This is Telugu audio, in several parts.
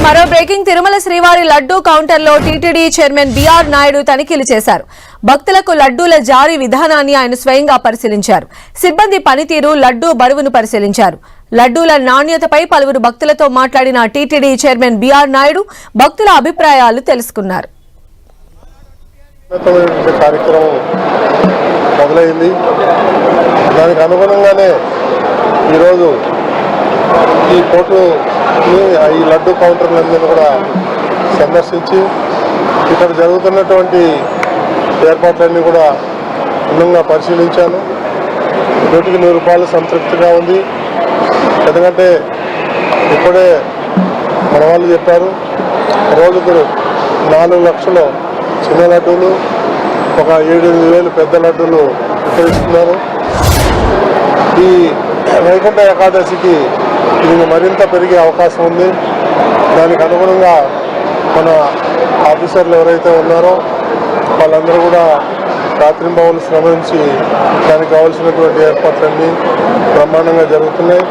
మరో బ్రేకింగ్ తిరుమల శ్రీవారి లడ్డూ కౌంటర్లో టీటీడీ చైర్మన్ బిఆర్ నాయుడు తనిఖీలు చేశారు. భక్తులకు లడ్డూల జారీ విధానాన్ని ఆయన స్వయంగా పరిశీలించారు. సిబ్బంది పనితీరు, లడ్డూ బరువును పరిశీలించారు. లడ్డూల నాణ్యతపై పలువురు భక్తులతో మాట్లాడిన టీటీడీ చైర్మన్ బిఆర్ నాయుడు భక్తుల అభిప్రాయాలు తెలుసుకున్నారు. దానికి అనుగుణంగానే ఈరోజు ఈ కోర్టుని ఈ లడ్డూ కౌంటర్లన్నీ కూడా సందర్శించి ఇక్కడ జరుగుతున్నటువంటి ఏర్పాట్లన్నీ కూడా క్షుణ్ణంగా పరిశీలించాను. 100కి 100 సంతృప్తిగా ఉంది. ఎందుకంటే ఇప్పుడే మన వాళ్ళు చెప్పారు, రోజుకు 4 లక్షలు చిన్న లడ్డూలు, ఒక 7-8 వేలు పెద్ద లడ్డూలు విక్రయిస్తున్నారు. ఈ వైకుంఠ ఏకాదశికి ఇది మరింత పెరిగే అవకాశం ఉంది. దానికి అనుగుణంగా మన ఆఫీసర్లు ఎవరైతే ఉన్నారో వాళ్ళందరూ కూడా రాత్రింబవళ్ళు శ్రమించి దానికి కావాల్సినటువంటి ఏర్పాట్లన్నీ బ్రహ్మాండంగా జరుగుతున్నాయి.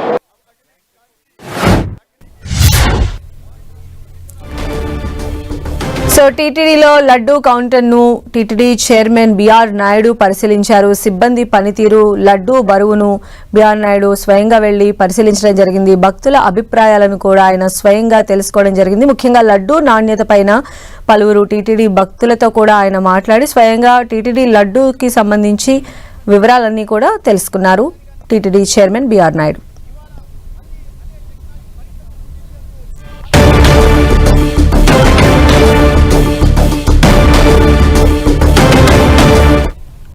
టీటీడీలో లడ్డూ కౌంటర్ను టీటీడీ చైర్మన్ బిఆర్ నాయుడు పరిశీలించారు. సిబ్బంది పనితీరు, లడ్డూ బరువును బిఆర్ నాయుడు స్వయంగా వెళ్లి పరిశీలించడం జరిగింది. భక్తుల అభిప్రాయాలను కూడా ఆయన స్వయంగా తెలుసుకోవడం జరిగింది. ముఖ్యంగా లడ్డూ నాణ్యత పైన పలువురు టీటీడీ భక్తులతో కూడా ఆయన మాట్లాడి స్వయంగా టీటీడీ లడ్డూకి సంబంధించి వివరాలన్నీ కూడా తెలుసుకున్నారు టీటీడీ చైర్మన్ బిఆర్ నాయుడు.